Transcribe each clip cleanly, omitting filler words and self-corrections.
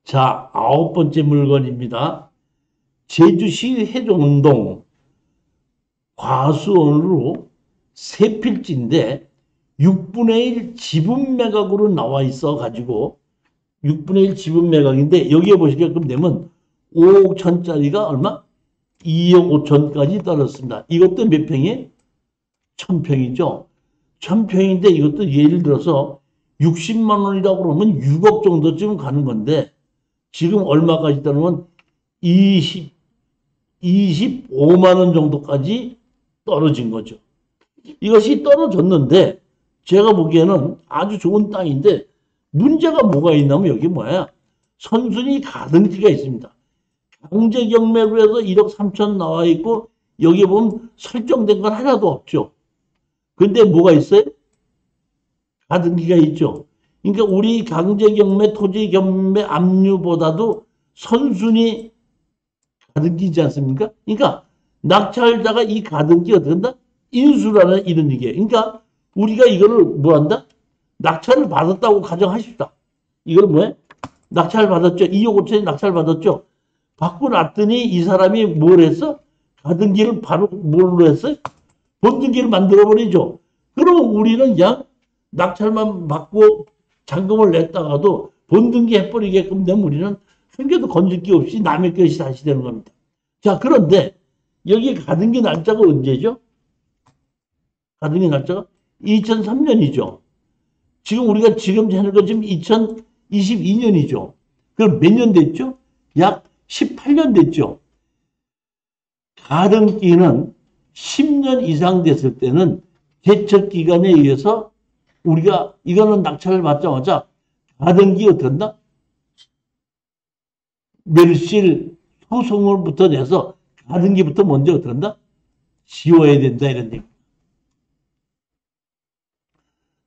자, 9번째 물건입니다. 제주시 해종동 과수원으로 세 필지인데 6분의 1 지분 매각으로 나와 있어 가지고 6분의 1 지분 매각인데 여기에 보시게끔 되면 5억 천짜리가 얼마? 2억 5천까지 떨어졌습니다. 이것도 몇 평이에요? 1000평이죠. 1000평인데 이것도 예를 들어서 60만 원이라고 그러면 6억 정도쯤 가는 건데 지금 얼마까지 떨어지면 25만 원 정도까지 떨어진 거죠. 이것이 떨어졌는데 제가 보기에는 아주 좋은 땅인데 문제가 뭐가 있냐면 여기 뭐야? 선순위 가등기가 있습니다. 강제경매로 해서 1억 3천 나와 있고 여기 보면 설정된 건 하나도 없죠. 근데 뭐가 있어요? 가등기가 있죠. 그러니까 우리 강제경매, 토지경매 압류보다도 선순위 가등기지 않습니까? 그러니까 낙찰자가 이 가등기 어떻게 한다? 인수라는 이런 얘기예요. 그러니까 우리가 이거를 뭐 한다? 낙찰을 받았다고 가정하십시다. 이걸 뭐해? 낙찰 받았죠. 2억 5천에 낙찰 받았죠. 받고 났더니 이 사람이 뭘 했어? 가등기를 바로 뭘로 했어? 본등기를 만들어버리죠. 그러면 우리는 그냥 낙찰만 받고 잔금을 냈다가도 본등기 해버리게끔 되면 우리는 한 개도 건질 게 없이 남의 것이 다시 되는 겁니다. 자, 그런데 여기 가등기 날짜가 언제죠? 가등기 날짜가 2003년이죠. 지금 우리가 지금 하는 거 지금 2022년이죠. 그럼 몇 년 됐죠? 약 18년 됐죠. 가등기는 10년 이상 됐을 때는 제척 기간에 의해서 우리가 이거는 낙찰을 받자마자 가등기 어떻게 한다? 멸실 소송을부터 내서 가등기부터 먼저 어떻게 한다? 지워야 된다 이런 얘기.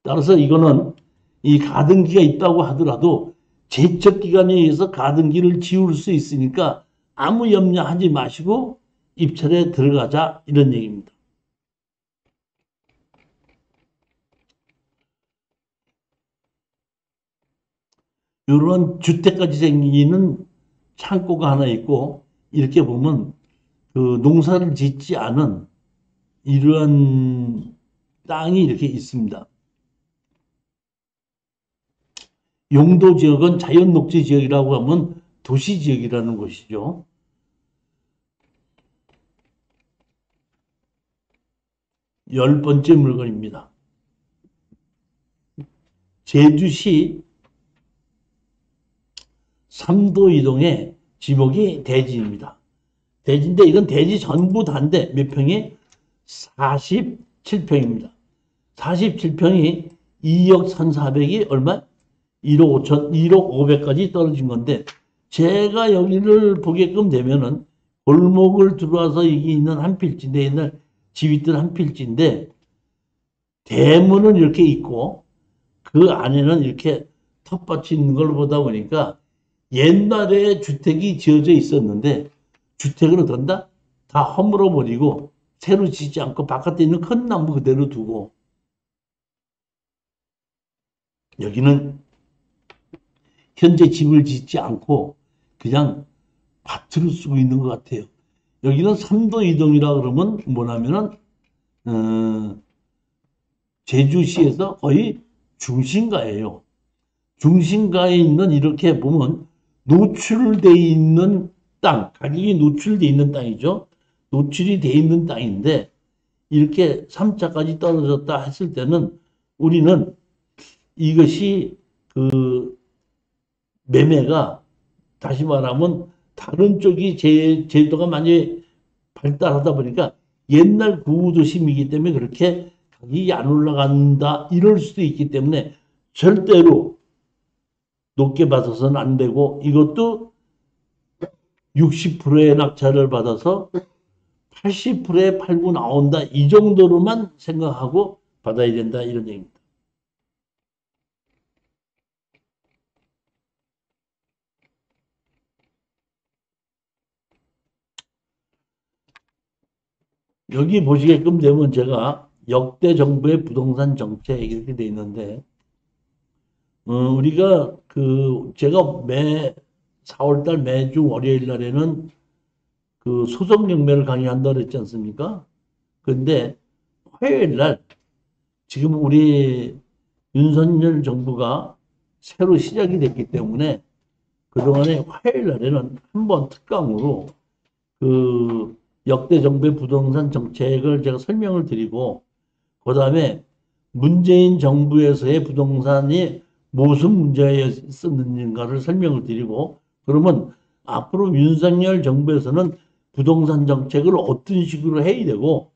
따라서 이거는 이 가등기가 있다고 하더라도 제척 기간에 의해서 가등기를 지울 수 있으니까 아무 염려하지 마시고 입찰에 들어가자 이런 얘기입니다. 이런 주택까지 생기는 창고가 하나 있고 이렇게 보면 그 농사를 짓지 않은 이러한 땅이 이렇게 있습니다. 용도 지역은 자연녹지 지역이라고 하면 도시 지역이라는 것이죠. 열 번째 물건입니다. 제주시 삼도 이동의 지목이 대지입니다. 대지인데 이건 대지 전부 다인데 몇 평이? 47평입니다. 47평이 2억 1,400이 얼마? 1억 5천, 1억 500까지 떨어진 건데 제가 여기를 보게끔 되면은 골목을 들어와서 여기 있는 한 필지인데 옛날 집 있던 한 필지인데 대문은 이렇게 있고 그 안에는 이렇게 텃밭이 있는 걸 보다 보니까 옛날에 주택이 지어져 있었는데 주택을 어떤다? 다 허물어 버리고 새로 짓지 않고 바깥에 있는 큰 나무 그대로 두고 여기는 현재 집을 짓지 않고 그냥 밭으로 쓰고 있는 것 같아요. 여기는 삼도 이동이라 그러면 뭐냐면은 제주시에서 거의 중심가예요. 중심가에 있는 이렇게 보면 노출돼 있는 땅, 가격이 노출돼 있는 땅이죠. 노출이 돼 있는 땅인데 이렇게 3차까지 떨어졌다 했을 때는 우리는 이것이 그 매매가 다시 말하면 다른 쪽이 제도가 많이 발달하다 보니까 옛날 구도심이기 때문에 그렇게 가격이 안 올라간다 이럴 수도 있기 때문에 절대로 높게 받아서는 안 되고 이것도 60%의 낙찰을 받아서 80%에 팔고 나온다 이 정도로만 생각하고 받아야 된다 이런 얘기입니다. 여기 보시게끔 되면 제가 역대 정부의 부동산 정책 이렇게 돼 있는데 우리가 그 제가 4월달 매주 월요일 날에는 그 소송 경매를 강의한다 그랬지 않습니까? 근데 화요일 날 지금 우리 윤석열 정부가 새로 시작이 됐기 때문에 그동안에 화요일 날에는 한번 특강으로 그 역대 정부의 부동산 정책을 제가 설명을 드리고, 그 다음에 문재인 정부에서의 부동산이 무슨 문제가 있었는가를 설명을 드리고, 그러면 앞으로 윤석열 정부에서는 부동산 정책을 어떤 식으로 해야 되고,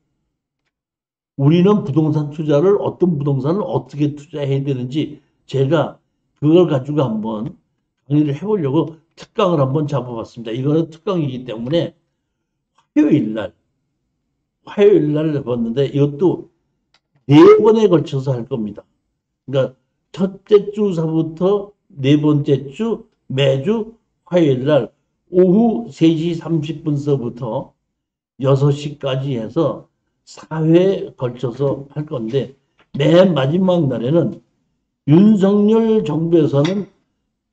우리는 부동산 투자를 어떤 부동산을 어떻게 투자해야 되는지 제가 그걸 가지고 한번 강의를 해보려고 특강을 한번 잡아봤습니다. 이거는 특강이기 때문에 화요일 날 해봤는데 이것도 4번에 걸쳐서 할 겁니다. 그러니까 첫째 주서부터 4번째 주 매주 화요일 날 오후 3시 30분서부터 6시까지 해서 4회에 걸쳐서 할 건데, 맨 마지막 날에는 윤석열 정부에서는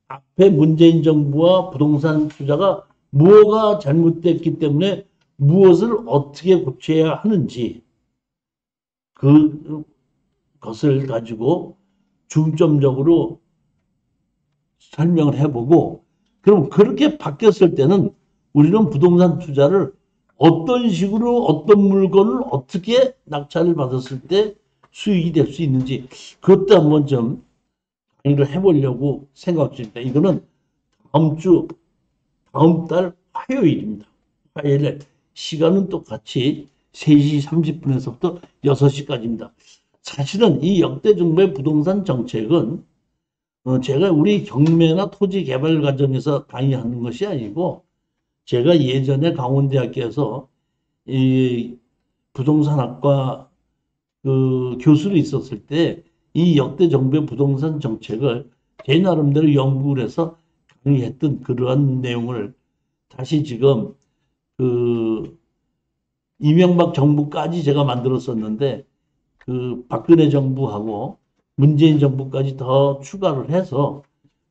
앞에 문재인 정부와 부동산 투자가 뭐가 잘못됐기 때문에 무엇을 어떻게 고쳐야 하는지 그것을 가지고 중점적으로 설명을 해보고, 그럼 그렇게 바뀌었을 때는 우리는 부동산 투자를 어떤 식으로 어떤 물건을 어떻게 낙찰을 받았을 때 수익이 될 수 있는지 그것도 한번 좀 강의를 해보려고 생각 중입니다. 이거는 다음 달 화요일입니다. 화요일에 시간은 똑같이 3시 30분에서부터 6시까지입니다. 사실은 이 역대 정부의 부동산 정책은 제가 우리 경매나 토지 개발 과정에서 강의하는 것이 아니고, 제가 예전에 강원대학교에서 이 부동산학과 그 교수로 있었을 때 이 역대 정부의 부동산 정책을 제 나름대로 연구를 해서 강의했던 그러한 내용을 다시 지금 그 이명박 정부까지 제가 만들었었는데, 그 박근혜 정부하고 문재인 정부까지 더 추가를 해서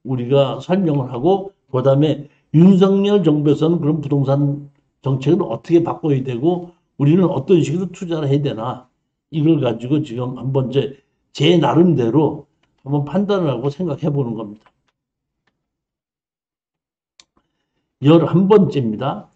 우리가 설명을 하고, 그 다음에 윤석열 정부에서는 그런 부동산 정책을 어떻게 바꿔야 되고 우리는 어떤 식으로 투자를 해야 되나, 이걸 가지고 지금 한번 제 나름대로 한번 판단을 하고 생각해 보는 겁니다. 11번째입니다.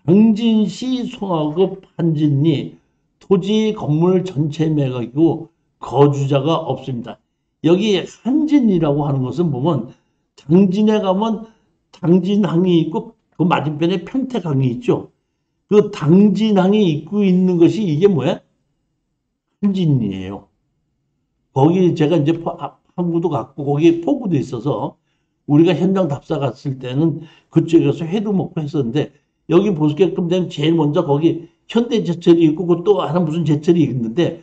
당진시 송화급 한진리 토지 건물 전체 매각이고 거주자가 없습니다. 여기 한진이라고 하는 것은 보면 당진에 가면 당진항이 있고 그 맞은편에 평택항이 있죠. 그 당진항이 있고 있는 것이 이게 뭐야? 한진이에요. 거기 제가 이제 항구도 갔고 거기에 포구도 있어서 우리가 현장 답사 갔을 때는 그쪽에서 회도 먹고 했었는데, 여기 보시게끔 되면 제일 먼저 거기 현대제철이 있고 그 또 하나 무슨 제철이 있는데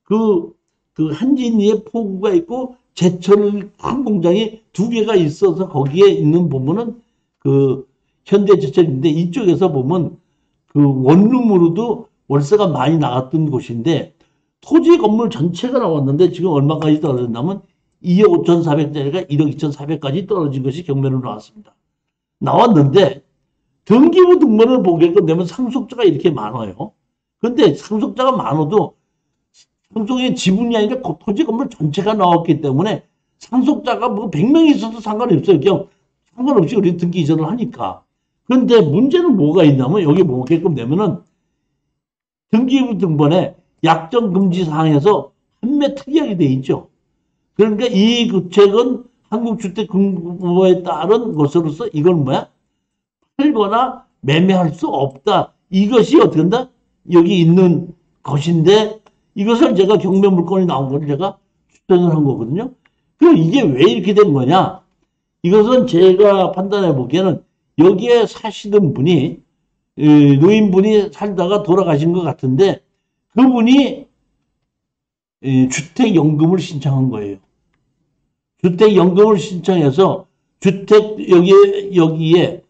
그 한진리에 포구가 있고 제철 큰 공장이 2개가 있어서 거기에 있는 보면은 그 현대제철인데, 이쪽에서 보면 그 원룸으로도 월세가 많이 나갔던 곳인데 토지 건물 전체가 나왔는데 지금 얼마까지 떨어졌냐면 2억 5,400짜리가 1억 2,400까지 떨어진 것이 경매로 나왔습니다. 나왔는데 등기부 등본을 보게끔 되면 상속자가 이렇게 많아요. 근데 상속자가 많아도 상속의 지분이 아니라 토지 건물 전체가 나왔기 때문에 상속자가 뭐 100명이 있어도 상관이 없어요. 그냥 상관없이 우리 등기 이전을 하니까. 그런데 문제는 뭐가 있냐면 여기 보게끔 되면은 등기부 등본에 약정 금지 사항에서 판매 특이하게 돼 있죠. 그러니까 이 구책은 한국주택금고에 따른 것으로서 이건 뭐야? 팔거나 매매할 수 없다. 이것이 어떻게 한다? 여기 있는 것인데 이것을 제가 경매 물건이 나온 걸 제가 추천을 한 거거든요. 그럼 이게 왜 이렇게 된 거냐? 이것은 제가 판단해 보기에는 여기에 사시던 분이 노인분이 살다가 돌아가신 것 같은데 그분이 주택연금을 신청한 거예요. 주택연금을 신청해서 여기에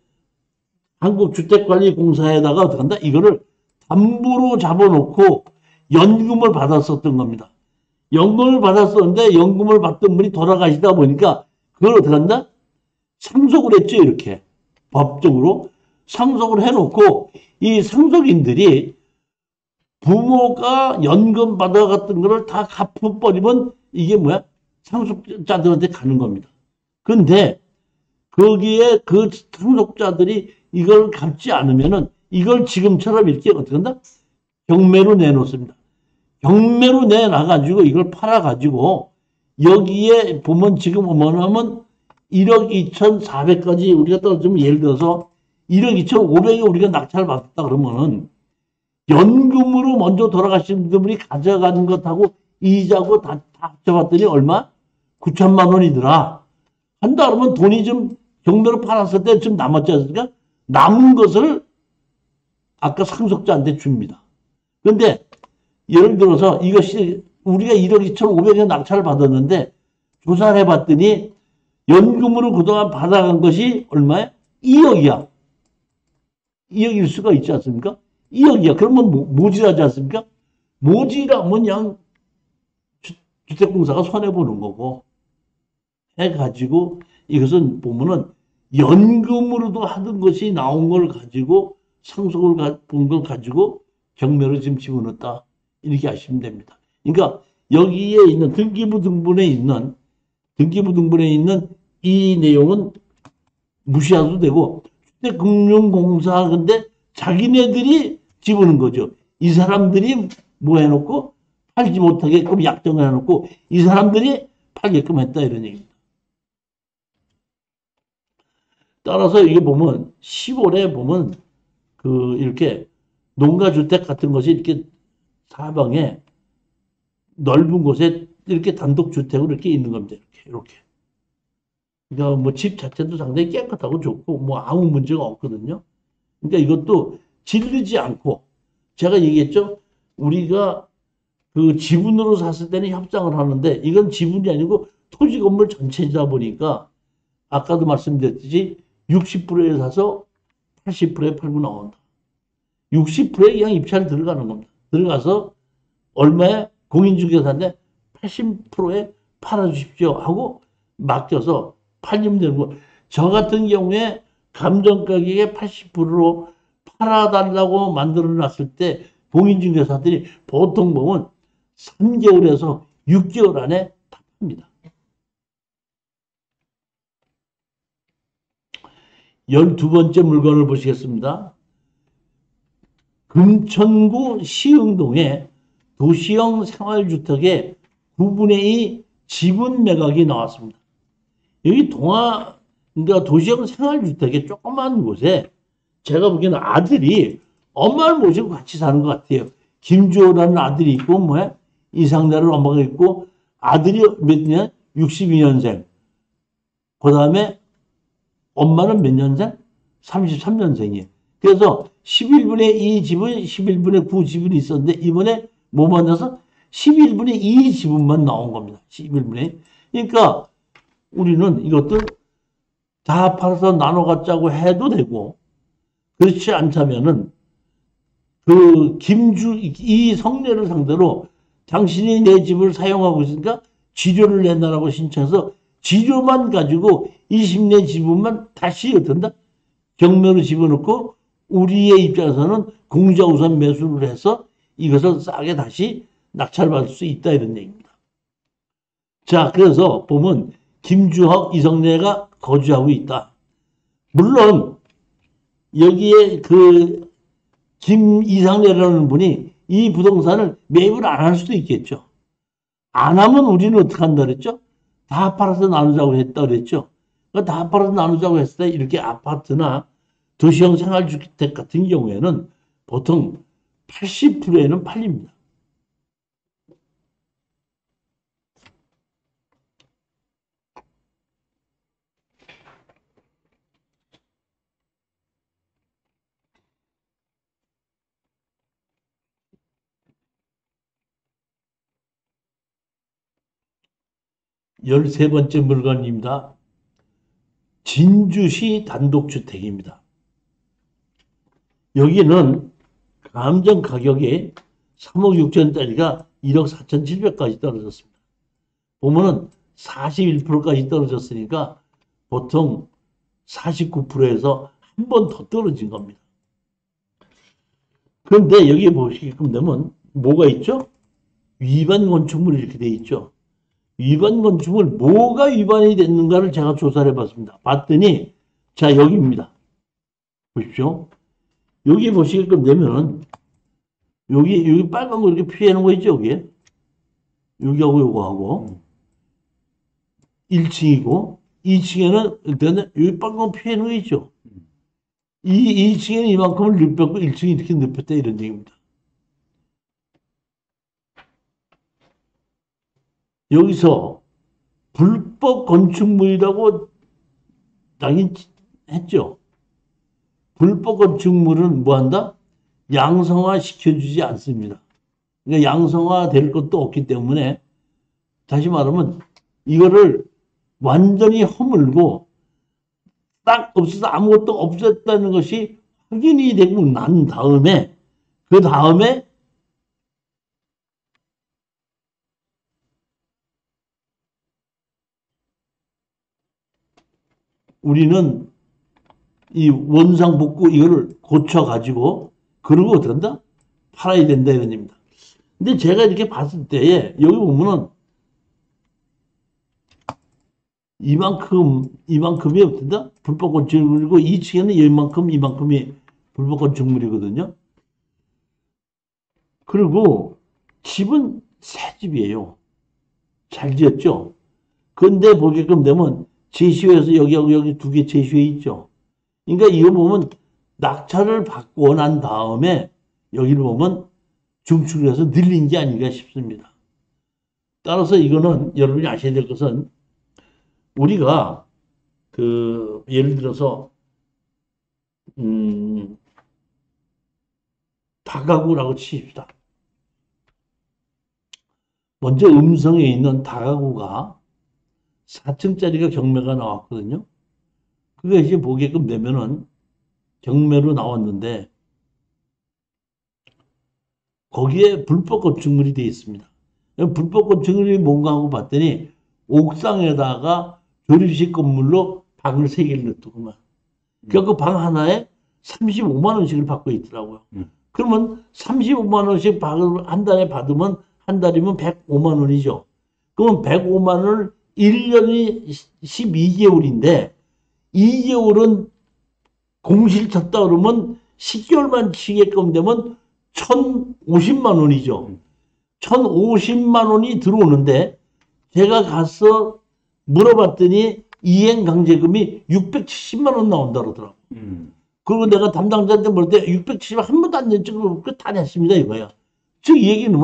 한국주택관리공사에다가 어떻게 한다? 이거를 담보로 잡아놓고 연금을 받았었던 겁니다. 연금을 받았었는데 연금을 받던 분이 돌아가시다 보니까 그걸 어떻게 한다? 상속을 했죠, 이렇게. 법적으로 상속을 해놓고 이 상속인들이 부모가 연금 받아갔던 거를 다 갚아버리면 이게 뭐야? 상속자들한테 가는 겁니다. 근데 거기에 그 상속자들이 이걸 갚지 않으면은 이걸 지금처럼 이렇게 어떻게 한다? 경매로 내놓습니다. 경매로 내놔가지고 이걸 팔아가지고 여기에 보면 지금 뭐냐면 1억 2,400까지 우리가 떨어지면 예를 들어서 1억 2,500에 우리가 낙찰을 받았다 그러면은 연금으로 먼저 돌아가신 분들이 가져가는 것하고 이자고 다 합쳐봤더니 얼마? 9천만 원이더라. 한다 그러면 돈이 좀 경매로 팔았을 때 좀 남았지 않습니까? 남은 것을 아까 상속자한테 줍니다. 그런데 예를 들어서 이것이 우리가 1억 2,500에 낙찰을 받았는데 조사를 해봤더니 연금으로 그동안 받아간 것이 얼마야? 2억이야. 2억일 수가 있지 않습니까? 2억이야. 그러면 모질하지 않습니까? 모질하면 그냥 주택공사가 손해보는 거고 해가지고 이것은 보면은 연금으로도 하던 것이 나온 걸 가지고 상속을 본 걸 가지고 경매로 지금 집어넣었다. 이렇게 아시면 됩니다. 그러니까 여기에 있는 등기부 등본에 있는 이 내용은 무시해도 되고 주택금융공사 근데 자기네들이 집어넣은 거죠. 이 사람들이 뭐 해놓고 팔지 못하게끔 약정을 해놓고 이 사람들이 팔게끔 했다 이런 얘기입니다. 따라서 이게 보면 10월에 보면 그 이렇게 농가주택 같은 것이 이렇게 사방에 넓은 곳에 이렇게 단독주택으로 이렇게 있는 겁니다. 이렇게. 그러니까 뭐 집 자체도 상당히 깨끗하고 좋고 뭐 아무 문제가 없거든요. 그러니까 이것도 질르지 않고 제가 얘기했죠. 우리가 그 지분으로 샀을 때는 협상을 하는데 이건 지분이 아니고 토지 건물 전체이다 보니까 아까도 말씀드렸듯이 60%에 사서 80%에 팔고 나온다. 60%에 그냥 입찰 들어가는 겁니다. 들어가서 얼마에 공인중개사인데 80%에 팔아주십시오 하고 맡겨서 팔리면 되는 거. 저 같은 경우에 감정가격의 80%로 팔아달라고 만들어놨을 때 공인중개사들이 보통 보면 3개월에서 6개월 안에 다 팝니다. 12번째 물건을 보시겠습니다. 금천구 시흥동에 도시형 생활주택의 9분의 2 지분 매각이 나왔습니다. 여기 그러니까 도시형 생활주택의 조그만 곳에 제가 보기에는 아들이 엄마를 모시고 같이 사는 것 같아요. 김주호라는 아들이 있고, 뭐야? 이상나를 엄마가 있고, 아들이 몇 년? 62년생. 그 다음에 엄마는 몇 년생? 33년생이에요. 그래서 11분의 2 지분, 11분의 9 지분이 있었는데, 이번에 뭐 만나서 11분의 2 지분만 나온 겁니다. 11분의 2. 그러니까 우리는 이것들 다 팔아서 나눠 갖자고 해도 되고, 그렇지 않다면은 그 이 성례를 상대로 당신이 내 집을 사용하고 있으니까 지료를 내놔라고 신청해서 지료만 가지고 20내 지분만 다시 어떤다? 경매로 집어넣고 우리의 입장에서는 공자 우선 매수를 해서 이것을 싸게 다시 낙찰받을 수 있다 이런 얘기입니다. 자, 그래서 보면 김주혁, 이성래가 거주하고 있다. 물론 여기에 그 김이상래라는 분이 이 부동산을 매입을 안 할 수도 있겠죠. 안 하면 우리는 어떻게 한다 그랬죠? 다 팔아서 나누자고 했다 그랬죠. 그러니까 다 팔아서 나누자고 했을 때 이렇게 아파트나 도시형 생활주택 같은 경우에는 보통 80%에는 팔립니다. 열세 번째 물건입니다. 진주시 단독주택입니다. 여기는 감정 가격이 3억 6천짜리가 1억 4,700까지 떨어졌습니다. 보면은 41%까지 떨어졌으니까 보통 49%에서 한 번 더 떨어진 겁니다. 그런데 여기 보시게끔 되면 뭐가 있죠? 위반 건축물이 이렇게 돼 있죠. 위반 건축물 뭐가 위반이 됐는가를 제가 조사를 해봤습니다. 봤더니 자 여기입니다. 보십시오. 여기 보시게끔 되면은 여기 빨간 거 이렇게 표시해 놓은 거 있죠? 여기에 여기하고 요거하고 1층이고 2층에는 여기 빨간 거 표시해 놓은 거 있죠? 이 2층에는 이만큼을 눕혔고 1층이 이렇게 눕혔다 이런 얘기입니다. 여기서 불법 건축물이라고 당연히 했죠. 불법 건축물은 뭐 한다? 양성화 시켜주지 않습니다. 그러니까 양성화 될 것도 없기 때문에 다시 말하면 이거를 완전히 허물고 딱 없어서 아무것도 없었다는 것이 확인이 되고 난 다음에 그 다음에 우리는 이 원상복구 이거를 고쳐가지고 그러고 어떻게 한다? 팔아야 된다 이런 얘기입니다. 근데 제가 이렇게 봤을 때에 여기 보면은 이만큼이 어떤다? 불법 건축물이고 2층에는 이만큼이 불법 건축물이거든요. 그리고 집은 새 집이에요. 잘 지었죠? 근데 보게끔 되면 제시회에서 여기하고 여기 두 개 제시회 있죠? 그러니까 이거 보면 낙찰을 받고 난 다음에 여기를 보면 중축을 해서 늘린 게 아닌가 싶습니다. 따라서 이거는 여러분이 아셔야 될 것은 우리가 예를 들어서 다가구라고 치십시다. 먼저 음성에 있는 다가구가 4층짜리가 경매가 나왔거든요. 그게 이제 보게끔 되면은 경매로 나왔는데 거기에 불법 건축물이 되어 있습니다. 불법 건축물이 뭔가 하고 봤더니 옥상에다가 조립식 건물로 방을 3개를 넣더구만. 그러니까 그 방 하나에 35만 원씩을 받고 있더라고요. 그러면 35만 원씩 한 달에 받으면 한 달이면 105만 원이죠. 그러면 105만 원을 1년이 12개월인데 2개월은 공실 쳤다 그러면 10개월만 치게끔 되면 1,050만 원이죠. 1,050만 원이 들어오는데 제가 가서 물어봤더니 이행강제금이 670만 원 나온다 그러더라고. 그리고 내가 담당자한테 볼 때 670만 한 번도 안 냈지. 다 냈습니다 이거야. 즉 이 얘기는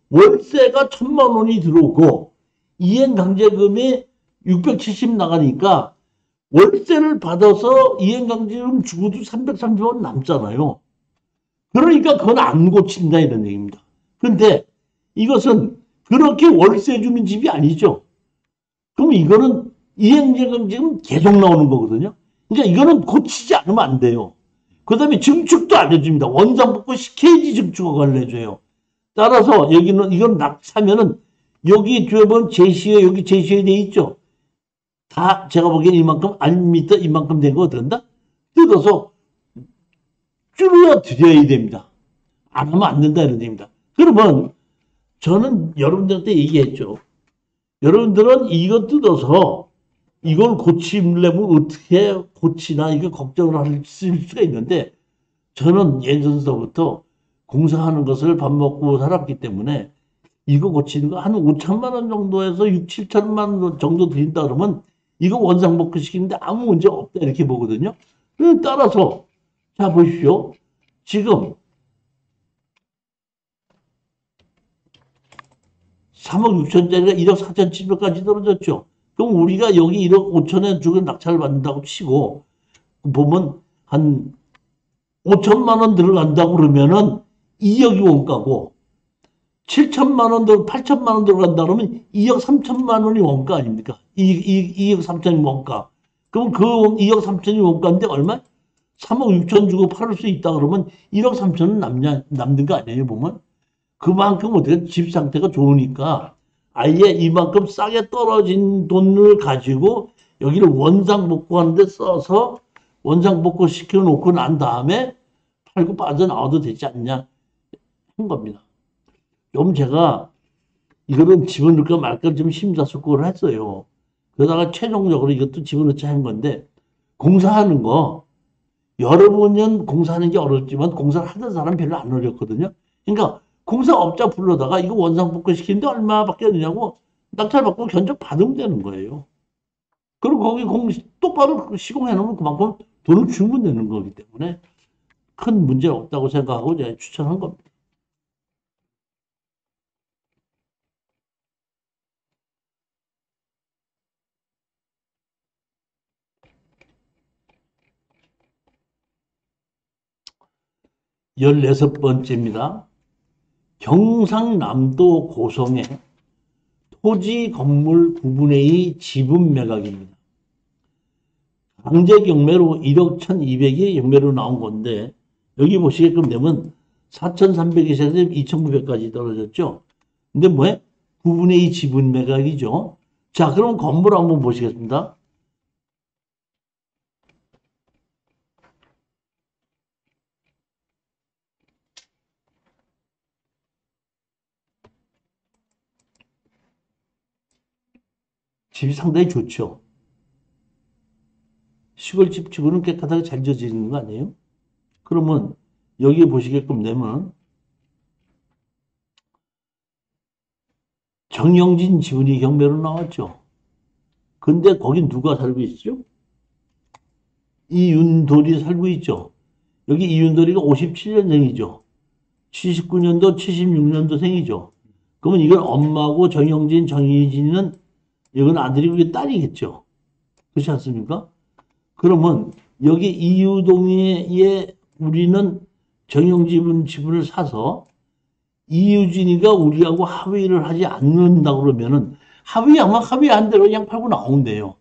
월세가 1,000만 원이 들어오고 이행강제금이 670 나가니까 월세를 받아서 이행강제금 주고도 330만 원 남잖아요. 그러니까 그건 안 고친다 이런 얘기입니다. 그런데 이것은 그렇게 월세 주는 집이 아니죠. 그럼 이거는 이행자금 지금 계속 나오는 거거든요. 그러니까 이거는 고치지 않으면 안 돼요. 그 다음에 증축도 안 해줍니다. 원상복구 시켜야지 증축을 해줘요. 따라서 여기는 이건 사면은 여기 주변 제시에 여기 제시에 돼 있죠. 다 제가 보기엔 이만큼 아닙니다. 이만큼 된 거 어떤다? 뜯어서 줄여 드려야 됩니다. 안 하면 안 된다 이런 얘기입니다. 그러면 저는 여러분들한테 얘기했죠. 여러분들은 이거 뜯어서 이걸 고치려면 어떻게 고치나 이거 걱정을 할 수가 있는데 저는 예전서부터 공사하는 것을 밥 먹고 살았기 때문에 이거 고치는 거 한 5천만 원 정도에서 6, 7천만 원 정도 드린다 그러면 이거 원상복구 시키는데 아무 문제 없다 이렇게 보거든요. 따라서 자 보십시오. 지금 3억 6천짜리가 1억 4천7백까지 떨어졌죠. 그럼 우리가 여기 1억 5천에 주고 낙찰을 받는다고 치고 보면 한 5천만 원 들어간다고 그러면은 2억이 원가고 7천만 원, 8천만 원 들어간다 그러면 2억 3천만 원이 원가 아닙니까? 2억 3천이 원가. 그럼 그 2억 3천이 원가인데 얼마? 3억 6천 주고 팔을 수 있다 그러면 1억 3천은 남는 거 아니에요, 보면? 그만큼 어떻게 집 상태가 좋으니까 아예 이만큼 싸게 떨어진 돈을 가지고 여기를 원상복구하는 데 써서 원상복구 시켜놓고 난 다음에 팔고 빠져나와도 되지 않냐 한 겁니다. 좀 제가 이거는 집어넣을까 말까 좀 심사숙고를 했어요. 그러다가 최종적으로 이것도 집어넣자 한 건데, 공사하는 거 여러 번 공사하는 게 어렵지만 공사를 하던 사람 별로 안 어렵거든요. 그러니까 공사업자 불러다가 이거 원상복구 시키는데 얼마밖에 안 되냐고 낙찰받고 견적 받으면 되는 거예요. 그리고 거기 똑바로 시공해 놓으면 그만큼 돈을 주면 되는 거기 때문에 큰 문제 없다고 생각하고 제가 추천한 겁니다. 열여섯 번째입니다. 경상남도 고성의 토지 건물 부분의 지분 매각입니다. 강제 경매로 1억 1,200이 경매로 나온 건데, 여기 보시게끔 되면 4,300에서 2,900까지 떨어졌죠. 근데 뭐해? 9분의 2 지분 매각이죠. 자, 그럼 건물 한번 보시겠습니다. 집이 상당히 좋죠. 시골집 치고는 깨끗하게 잘 지어지는 거 아니에요? 그러면 여기에 보시게끔 되면 정영진 지분이 경매로 나왔죠. 근데 거긴 누가 살고 있죠? 이윤돌이 살고 있죠. 여기 이윤돌이가 57년생이죠. 79년도, 76년도생이죠. 그러면 이건 엄마고 정영진, 정희진은 이건 아들이고 이게 딸이겠죠. 그렇지 않습니까? 그러면 여기 이유동에 우리는 정영진 지분을 사서 이유진이가 우리하고 합의를 하지 않는다 그러면은 합의 안 대로 그냥 팔고 나온대요.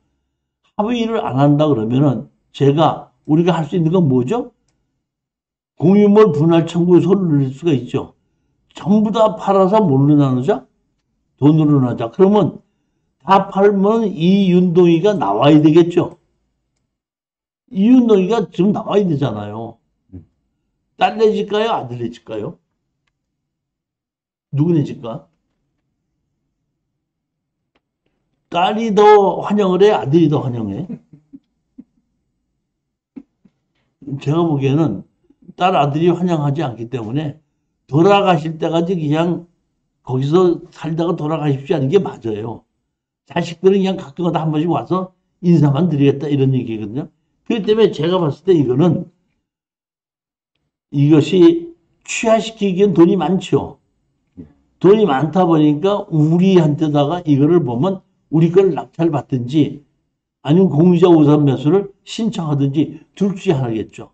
합의를 안 한다 그러면은 우리가 할 수 있는 건 뭐죠? 공유물 분할 청구에 손을 낼 수가 있죠. 전부 다 팔아서 뭘로 나누자? 돈으로 나누자. 그러면 다 팔면 이윤동이가 나와야 되겠죠. 이윤동이가 지금 나와야 되잖아요. 딸 내질까요? 아들 내질까요? 누구 내질까? 딸이 더 환영을 해? 아들이 더 환영해? 제가 보기에는 딸 아들이 환영하지 않기 때문에 돌아가실 때까지 그냥 거기서 살다가 돌아가십시오 하는 게 맞아요. 자식들은 그냥 가끔가다 한 번씩 와서 인사만 드리겠다 이런 얘기거든요. 그렇기 때문에 제가 봤을 때 이것이 취하시키기엔 돈이 많죠. 돈이 많다 보니까 우리한테다가 이거를 보면 우리 걸 낙찰받든지 아니면 공유자 우선 매수를 신청하든지 둘 중에 하나겠죠.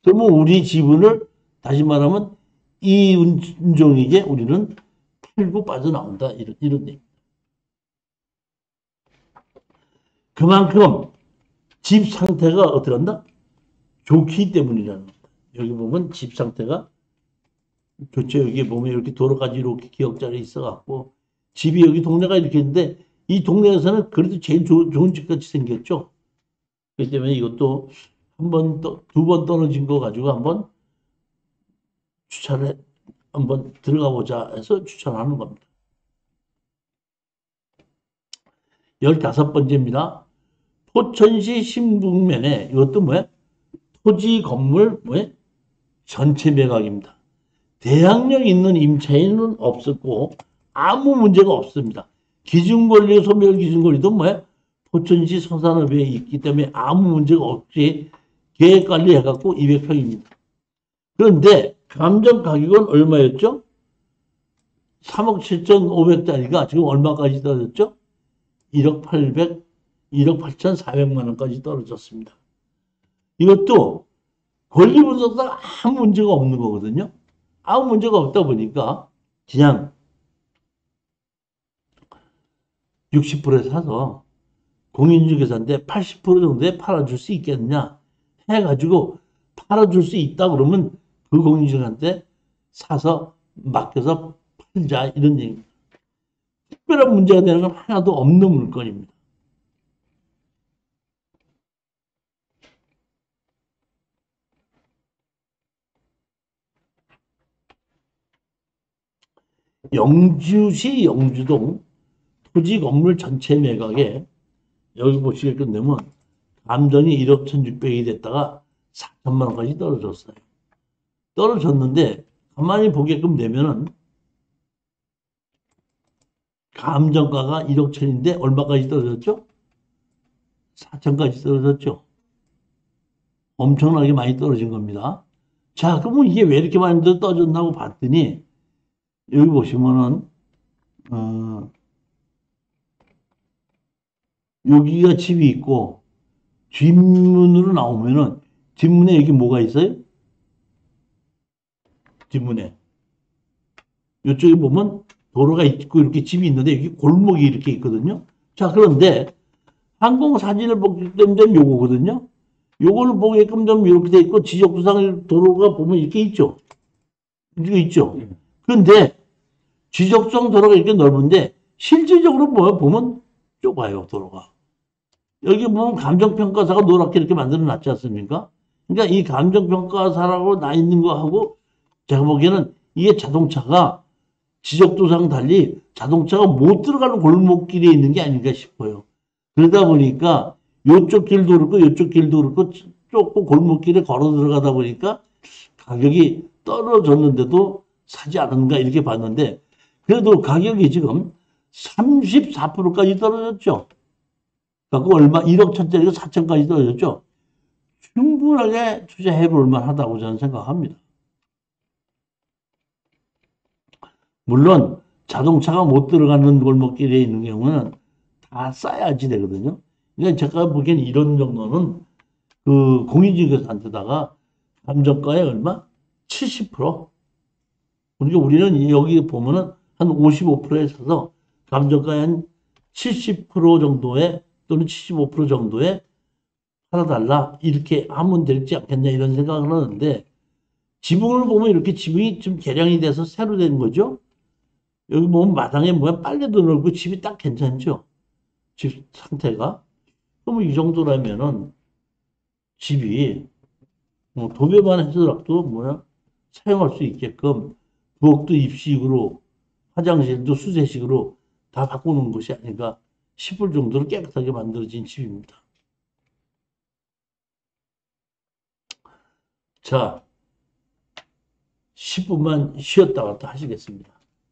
그러면 우리 지분을 다시 말하면 이윤종에게 우리는 팔고 빠져나온다. 이런 얘기. 그만큼 집 상태가 어떡한다? 좋기 때문이라는 겁니다. 여기 보면 집 상태가 좋죠. 여기 보면 이렇게 도로까지 이렇게 기역자리 있어갖고 집이 여기 동네가 이렇게 있는데 이 동네에서는 그래도 제일 좋은 집같이 생겼죠. 그렇기 때문에 이것도 두 번 떨어진 거 가지고 한번 한번 들어가 보자 해서 추천하는 겁니다. 15번째입니다. 포천시 신북면에 이것도 토지 건물 전체 매각입니다. 대항력 있는 임차인은 없었고 아무 문제가 없습니다. 기준권리, 소멸기준권리도 포천시 성산읍에 있기 때문에 아무 문제가 없이 계획관리 해갖고 200평입니다. 그런데 감정 가격은 얼마였죠? 3억 7,500짜리가 지금 얼마까지 떨어졌죠? 1억 8,400만 원까지 떨어졌습니다. 이것도 권리분석상 아무 문제가 없는 거거든요. 아무 문제가 없다 보니까 그냥 60%에 사서 공인중개사인데 80% 정도에 팔아줄 수 있겠느냐 해가지고 팔아줄 수 있다 그러면 그 공인중개사한테 사서 맡겨서 팔자 이런 얘기입니다. 특별한 문제가 되는 건 하나도 없는 물건입니다. 영주시 영주동 토지 건물 전체 매각에 여기 보시게끔 되면 감정이 1억 1,600이 됐다가 4천만 원까지 떨어졌어요. 떨어졌는데 가만히 보게끔 되면은 감정가가 1억 1,000인데 얼마까지 떨어졌죠? 4천까지 떨어졌죠. 엄청나게 많이 떨어진 겁니다. 자, 그러면 이게 왜 이렇게 많이 떨어졌나고 봤더니 여기 보시면은 여기가 집이 있고 뒷문으로 나오면은 뒷문에 여기 뭐가 있어요? 뒷문에 이쪽에 보면 도로가 있고 이렇게 집이 있는데 여기 골목이 이렇게 있거든요. 자, 그런데 항공 사진을 보게끔 되면 요거거든요. 요거를 보게끔 되면 이렇게 돼 있고 지적도상 도로가 보면 이렇게 있죠. 이렇게 있죠. 그런데 지적성 도로가 이렇게 넓은데 실질적으로 보면 좁아요, 도로가. 여기 보면 감정평가사가 노랗게 이렇게 만들어 놨지 않습니까? 그러니까 이 감정평가사라고 나 있는 거하고 제가 보기에는 이게 자동차가 지적도상 달리 자동차가 못 들어가는 골목길에 있는 게 아닌가 싶어요. 그러다 보니까 요쪽 길도 그렇고 요쪽 길도 그렇고 좁고 골목길에 걸어 들어가다 보니까 가격이 떨어졌는데도 사지 않았는가 이렇게 봤는데 그래도 가격이 지금 34%까지 떨어졌죠. 그러니까 얼마 1억 천짜리가 4천까지 떨어졌죠. 충분하게 투자해 볼 만하다고 저는 생각합니다. 물론 자동차가 못 들어가는 골목길에 있는 경우는 다 싸야지 되거든요. 그러니까 제가 보기엔 이런 정도는 그 공인중개사한테다가 감정가에 얼마? 70%. 그러니까 우리는 여기 보면은 한 55%에 서서 감정가의 한 70% 정도에 또는 75% 정도에 팔아달라 이렇게 하면 되지 않겠냐 이런 생각을 하는데 지붕을 보면 이렇게 지붕이 좀 개량이 돼서 새로 된 거죠. 여기 보면 마당에 뭐야 빨래도 넓고 집이 딱 괜찮죠. 집 상태가. 그러면 이 정도라면은 집이 도배만 해서라도 뭐야 사용할 수 있게끔 부엌도 입식으로 화장실도 수세식으로 다 바꾸는 것이 아닌가 싶을 정도로 깨끗하게 만들어진 집입니다. 자, 10분만 쉬었다 갔다 하시겠습니다.